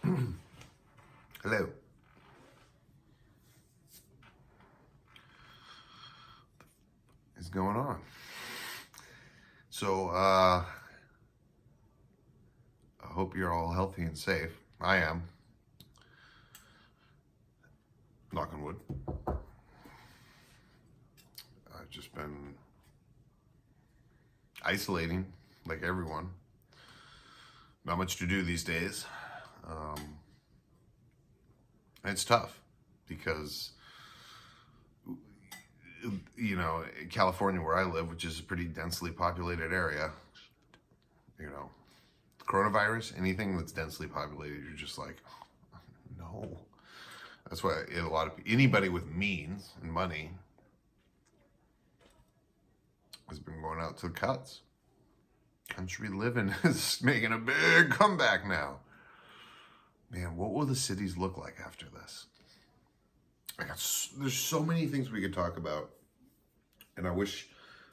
Hello. What's going on? So, I hope you're all healthy and safe. I am. Knock on wood. I've just been isolating like everyone. Not much to do these days. And it's tough because, you know, California where I live, which is a pretty densely populated area, you know, coronavirus, anything that's densely populated, you're just like, no. That's why a lot of anybody with means and money has been going out to the cuts. Country living is making a big comeback now. Man, what will the cities look like after this? There's so many things we could talk about, and I wish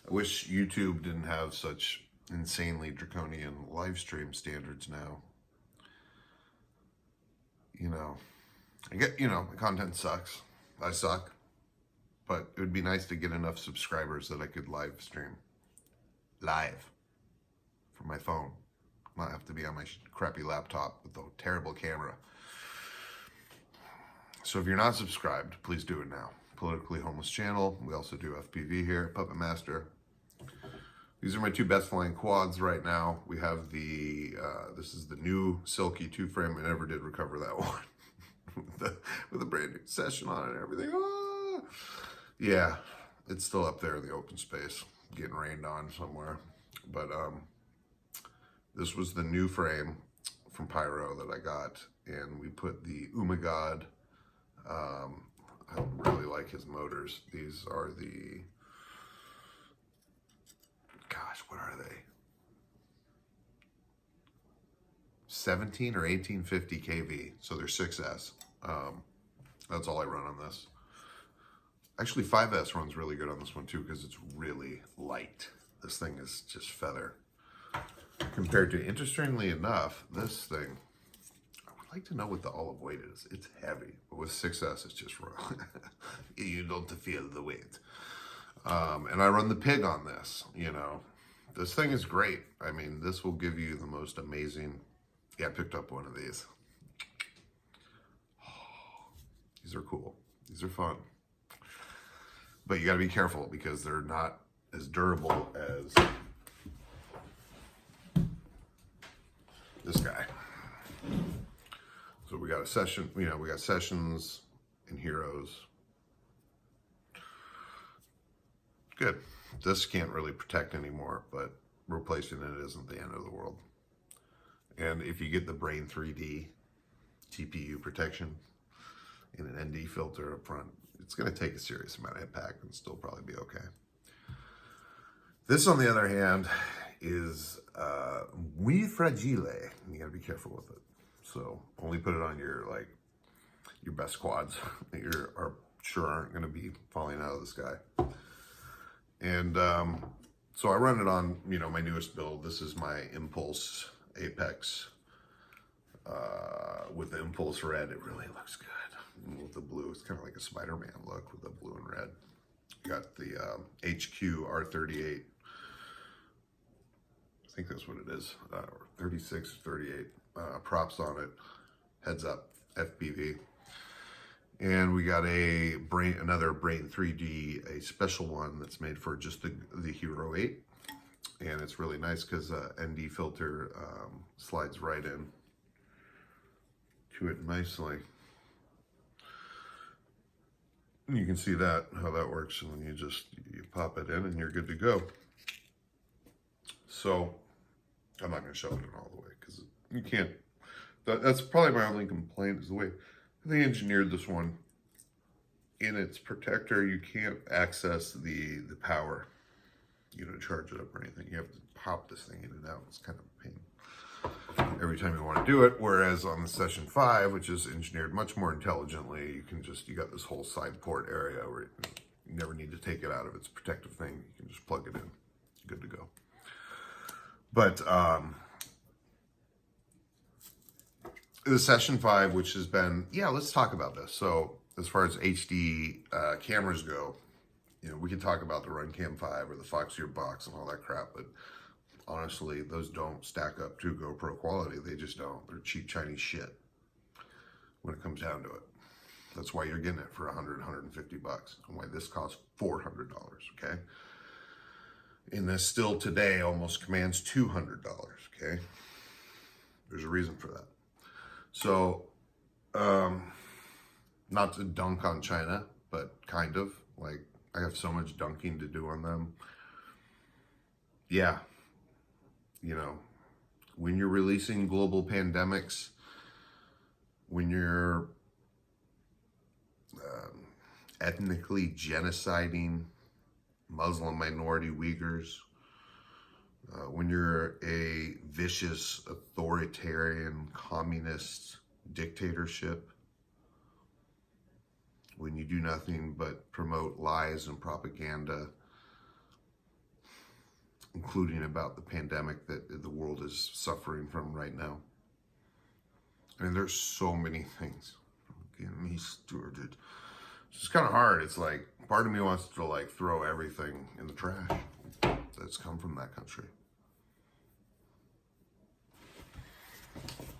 YouTube didn't have such insanely draconian live stream standards now. You know, the content sucks. I suck. But it would be nice to get enough subscribers that I could live stream. Live. From my phone. Not have to be on my crappy laptop with a terrible camera. So if you're not subscribed, please do it now. Politically Homeless channel. We also do FPV here. Puppet Master. These are my two best flying quads right now. We have this is the new Silky 2-frame. I never did recover that one. with a brand new session on it and everything. Ah! Yeah, it's still up there in the open space, getting rained on somewhere. But this was the new frame from Pyro that I got, and we put the Umagod. I really like his motors. These are the, gosh, what are they? 17 or 1850 kV, so they're 6S. That's all I run on this. Actually, 5S runs really good on this one too because it's really light. This thing is just feather. Compared to, interestingly enough, this thing, I would like to know what the olive weight is. It's heavy, but with 6S, it's just raw. You don't feel the weight. And I run the Pig on this, you know. This thing is great. I mean, this will give you the most amazing, yeah, I picked up one of these. These are cool. These are fun. But you gotta be careful because they're not as durable as this guy. So we got a session, we got Sessions and Heroes. Good. This can't really protect anymore, but replacing it isn't the end of the world. And if you get the Brain 3D TPU protection in an ND filter up front, it's going to take a serious amount of impact and still probably be okay. This, on the other hand, is muy fragile. You got to be careful with it. So only put it on your best quads that are sure aren't going to be falling out of the sky. And so I run it on, my newest build. This is my Impulse Apex with the Impulse Red. It really looks good. And with the blue, it's kind of like a Spider-Man look with the blue and red. Got the HQ R38. I think that's what it is, 36 or 38 props on it, heads up FPV. And we got another Brain 3D, a special one that's made for just the Hero 8. And it's really nice because ND filter slides right in to it nicely. And you can see how that works, and then you pop it in and you're good to go. So I'm not going to shove it in all the way because you can't. That's probably my only complaint is the way they engineered this one. In its protector, you can't access the power, to charge it up or anything. You have to pop this thing in and out. It's kind of a pain every time you want to do it. Whereas on the Session 5, which is engineered much more intelligently, you got this whole side port area where you never need to take it out of its protective thing. You can just plug it in. Good to go. But the Session 5, which has been, let's talk about this. So as far as HD cameras go, we can talk about the Runcam 5 or the Foxeer box and all that crap, but honestly, those don't stack up to GoPro quality. They just don't. They're cheap Chinese shit when it comes down to it. That's why you're getting it for $100, $150, and why this costs $400, okay? And this still today almost commands $200, okay? There's a reason for that. So, not to dunk on China, but kind of. Like, I have so much dunking to do on them. Yeah. When you're releasing global pandemics, when you're ethnically genociding Muslim minority Uyghurs, when you're a vicious authoritarian communist dictatorship, when you do nothing but promote lies and propaganda, including about the pandemic that the world is suffering from right now. I mean, there's so many things. Me, Stuart, it's kind of hard. It's like, part of me wants to like throw everything in the trash that's come from that country.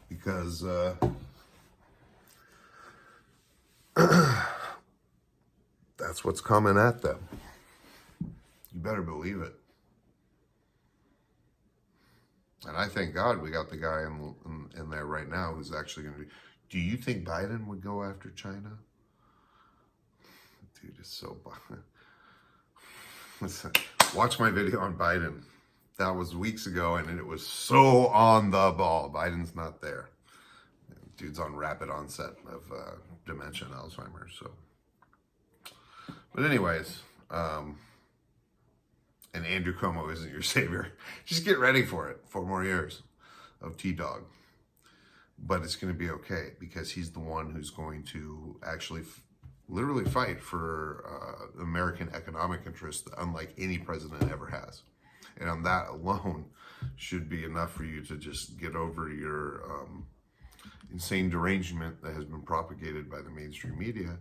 Because that's what's coming at them. You better believe it. And I thank God we got the guy in there right now who's actually going to be. Do you think Biden would go after China? Dude, it's so. Listen, watch my video on Biden. That was weeks ago, and it was so on the ball. Biden's not there. Dude's on rapid onset of dementia and Alzheimer's. So, but anyways, and Andrew Cuomo isn't your savior. Just get ready for it. 4 more years of T-Dog. But it's going to be okay because he's the one who's going to actually literally fight for American economic interests, unlike any president ever has. And on that alone should be enough for you to just get over your insane derangement that has been propagated by the mainstream media.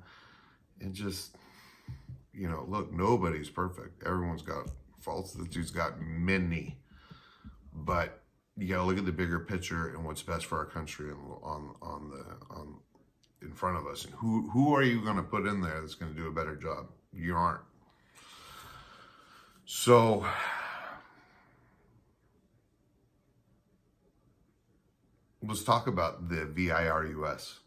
And just, look, nobody's perfect. Everyone's got faults. The dude's got many. But you got to look at the bigger picture and what's best for our country and on in front of us. And who are you going to put in there that's going to do a better job? You aren't. So let's talk about the VIRUS.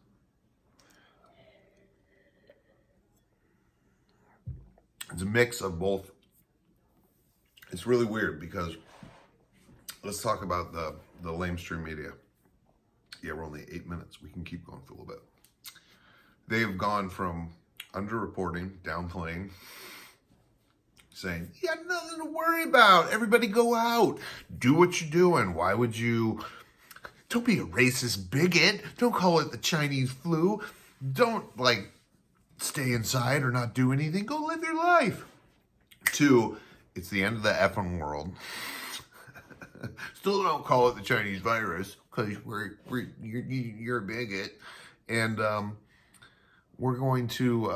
It's a mix of both. It's really weird because let's talk about the lamestream media. Yeah, we're only 8 minutes. We can keep going for a little bit. They've gone from underreporting, downplaying, saying, you got nothing to worry about. Everybody go out. Do what you're doing. Why would you? Don't be a racist bigot. Don't call it the Chinese flu. Don't, stay inside or not do anything. Go live your life. 2, it's the end of the effing world. Still don't call it the Chinese virus because you're a bigot. And we're going to,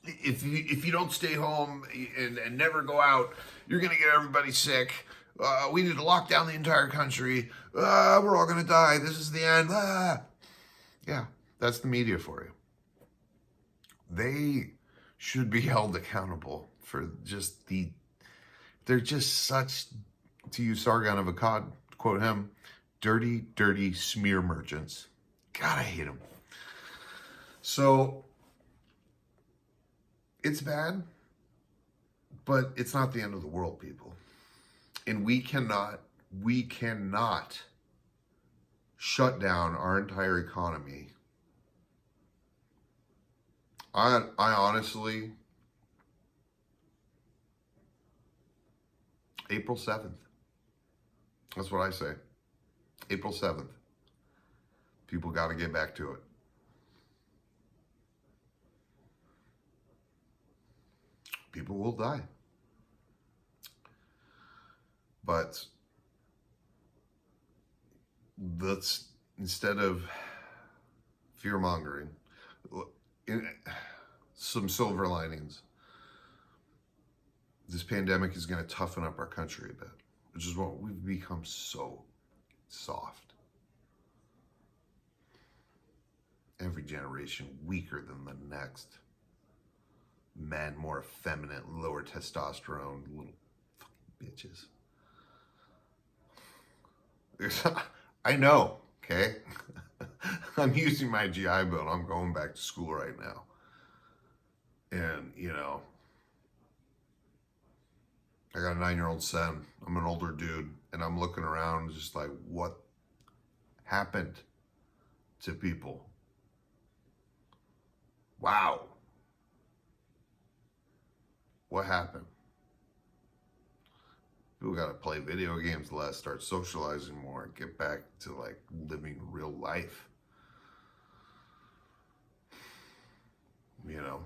if you don't stay home and never go out, you're going to get everybody sick. We need to lock down the entire country. We're all going to die. This is the end. Yeah, that's the media for you. They should be held accountable for they're just such, to use Sargon of Akkad, to quote him, dirty, dirty smear merchants. God, I hate them. So, it's bad, but it's not the end of the world, people. And we cannot shut down our entire economy. I honestly, April 7th. That's what I say. April 7th. People got to get back to it. People will die. But instead of fear mongering, some silver linings. This pandemic is going to toughen up our country a bit, which is what we've become so soft. Every generation weaker than the next. Men more effeminate, lower testosterone, little fucking bitches. I know, okay? I'm using my GI Bill. I'm going back to school right now. And, you know, I got a 9-year-old son. I'm an older dude. And I'm looking around just like, what happened to people? Wow. What happened? People got to play video games less, start socializing more, get back to like living real life. You know?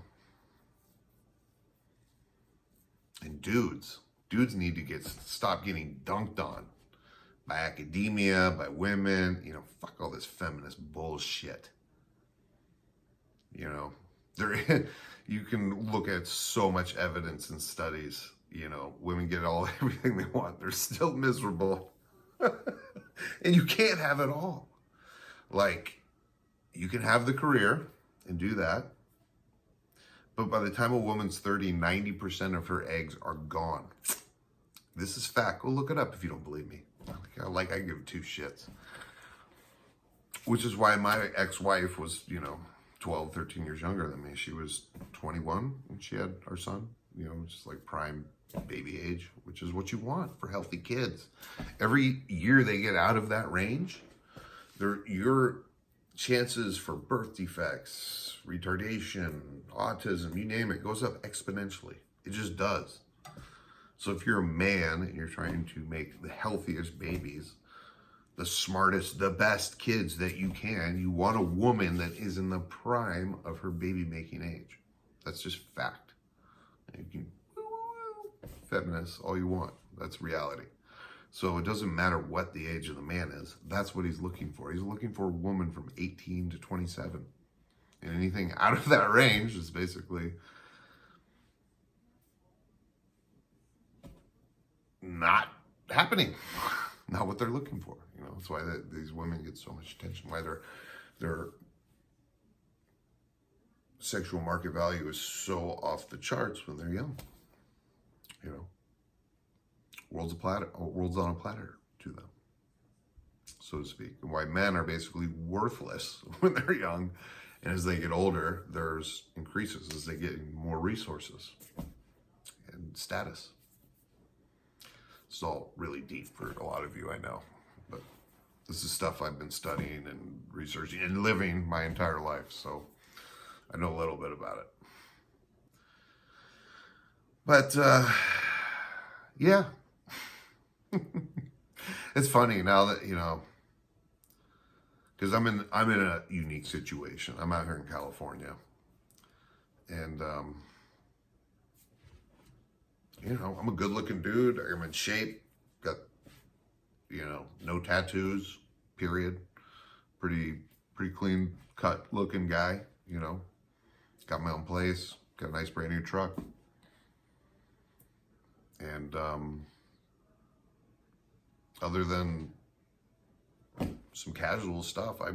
And dudes need to stop getting dunked on by academia, by women, you know, fuck all this feminist bullshit. You know, you can look at so much evidence and studies, you know, women get everything they want. They're still miserable. And you can't have it all. Like, you can have the career and do that. But by the time a woman's 30, 90% of her eggs are gone. This is fact. Go look it up if you don't believe me. Like I give two shits. Which is why my ex-wife was, you know, 12, 13 years younger than me. She was 21 when she had our son, you know, just like prime baby age, which is what you want for healthy kids. Every year they get out of that range, your chances for birth defects, retardation, autism, you name it, goes up exponentially. It just does. So if you're a man and you're trying to make the healthiest babies, the smartest, the best kids that you can, you want a woman that is in the prime of her baby making age. That's just fact. You can feminist all you want. That's reality. So it doesn't matter what the age of the man is. That's what he's looking for. He's looking for a woman from 18 to 27. And anything out of that range is basically not happening. Not what they're looking for. You know, that's why these women get so much attention. Why their sexual market value is so off the charts when they're young. You know, world's on a platter to them, so to speak. And why men are basically worthless when they're young, and as they get older, theirs increases as they get more resources and status. It's all really deep for a lot of you, I know, but this is stuff I've been studying and researching and living my entire life, so I know a little bit about it. But yeah, it's funny now that, you know, because I'm in a unique situation. I'm out here in California, and you know, I'm a good-looking dude. I'm in shape. Got, you know, no tattoos. Period. Pretty clean cut looking guy. You know, got my own place. Got a nice brand new truck. And other than some casual stuff, I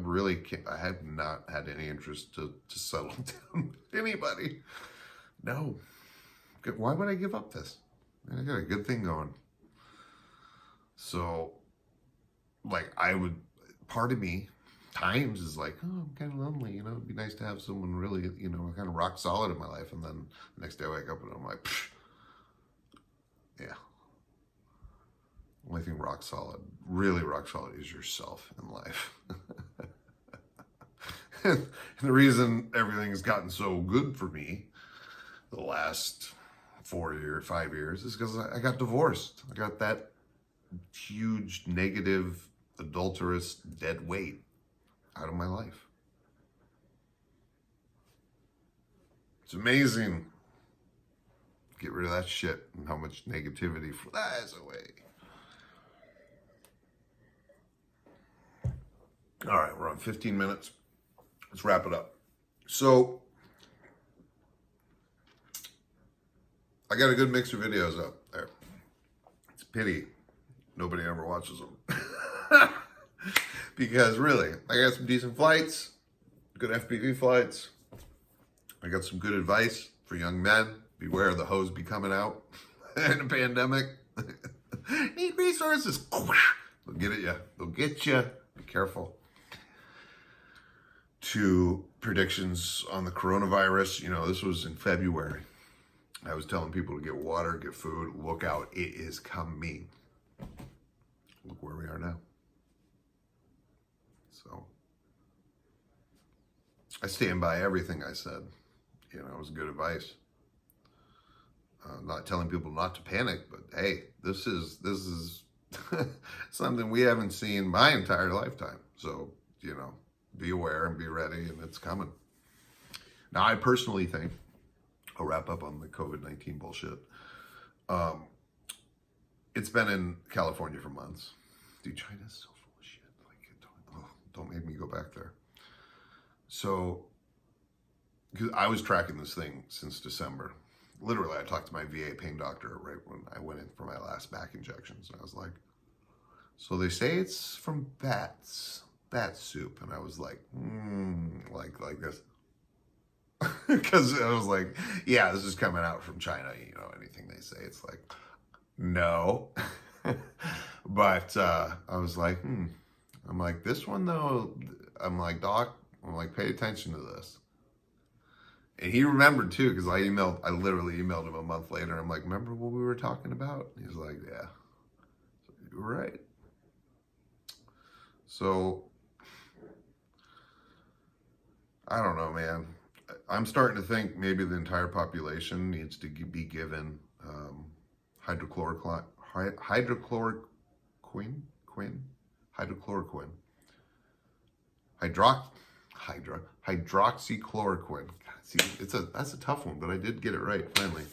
have not had any interest to settle down with anybody. No. Why would I give up this? I got a good thing going. So, like, part of me, times is like, oh, I'm kind of lonely, you know, it'd be nice to have someone really, you know, kind of rock solid in my life. And then the next day I wake up and I'm like, psh, yeah. Only thing really rock solid is yourself in life. And the reason everything's gotten so good for me the last 5 years is because I got divorced. I got that huge negative, adulterous, dead weight out of my life. It's amazing. Get rid of that shit and how much negativity flies away. All right, we're on 15 minutes. let's wrap it up. So I got a good mix of videos up there. It's a pity nobody ever watches them. Because really, I got some decent flights, good FPV flights. I got some good advice for young men. Beware the hose be coming out in a pandemic. Need resources. They'll get at you. They'll get you. Be careful. To predictions on the coronavirus. You know, this was in February. I was telling people to get water, get food. Look out. It is coming. Look where we are now. So I stand by everything I said. You know, it was good advice. Not telling people not to panic, but hey, this is something we haven't seen my entire lifetime. So, you know, be aware and be ready, and it's coming. Now, I personally think, I'll wrap up on the COVID-19 bullshit. It's been in California for months. Dude, China's so full of shit. Like, don't make me go back there. So, because I was tracking this thing since December. Literally, I talked to my VA pain doctor right when I went in for my last back injections. And I was like, so they say it's from bat soup. And I was like, like this. Because I was like, yeah, this is coming out from China. You know, anything they say, it's like, no. But I was like, I'm like, this one though, I'm like, doc, I'm like, pay attention to this. And he remembered too, because I literally emailed him a month later. I'm like, remember what we were talking about? He's like, yeah, you're right. So, I don't know, man. I'm starting to think maybe the entire population needs to be given hydroxychloroquine. See, that's a tough one, but I did get it right finally.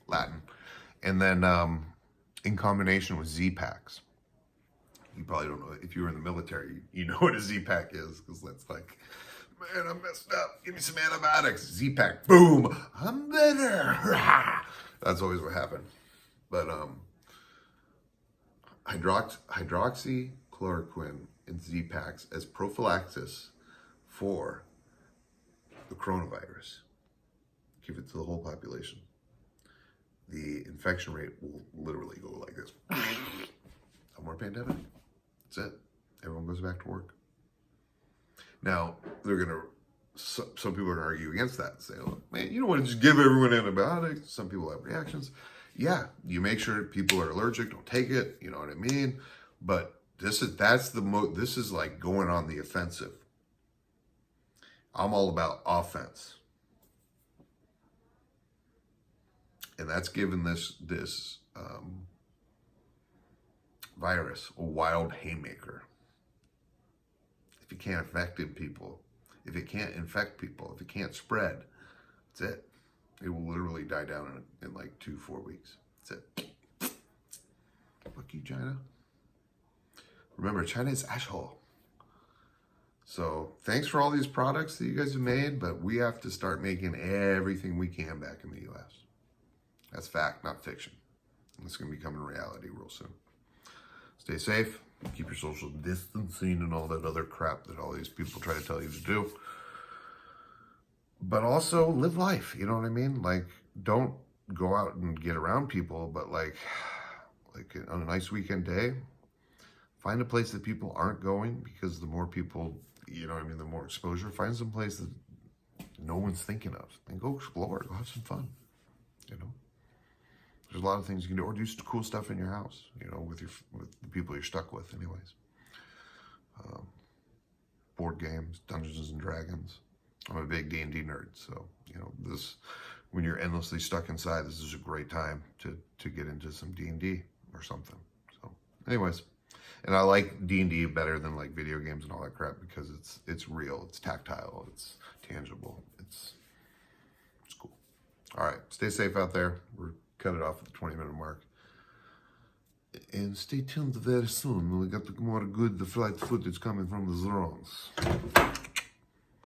Latin, and then in combination with Z-Packs. You probably don't know if you were in the military. You know what a Z-Pack is, because that's like, man, I'm messed up. Give me some antibiotics. Z-Pack, boom, I'm better. That's always what happened. But hydroxychloroquine and Z-Packs as prophylaxis for the coronavirus. Give it to the whole population. The infection rate will literally go like this. No more pandemic. That's it. Everyone goes back to work. Now, some people are going to argue against that and say, look, man, you don't want to just give everyone antibiotics. Some people have reactions. Yeah, you make sure people are allergic, don't take it, you know what I mean? But this is like going on the offensive. I'm all about offense. And that's given this virus a wild haymaker. If it can't affect people, if it can't infect people, if it can't spread, that's it. It will literally die down in like 2-4 weeks. That's it. Fuck you, China. Remember, China is asshole. So thanks for all these products that you guys have made, but we have to start making everything we can back in the U.S. That's fact, not fiction. It's going to be coming reality real soon. Stay safe. Keep your social distancing and all that other crap that all these people try to tell you to do. But also live life, you know what I mean? Like, don't go out and get around people, but like on a nice weekend day, find a place that people aren't going, because the more people, you know what I mean, the more exposure. Find some place that no one's thinking of, and go explore, go have some fun, you know? There's a lot of things you can do, or do cool stuff in your house, you know, with the people you're stuck with anyways. Board games, Dungeons and Dragons. I'm a big D&D nerd, so, you know, when you're endlessly stuck inside, this is a great time to get into some D&D or something. So, anyways, and I like D&D better than like video games and all that crap, because it's real, it's tactile, it's tangible, it's cool. All right, stay safe out there. We're cut it off at the 20-minute mark. And stay tuned very soon. We got more good flight footage coming from the drones.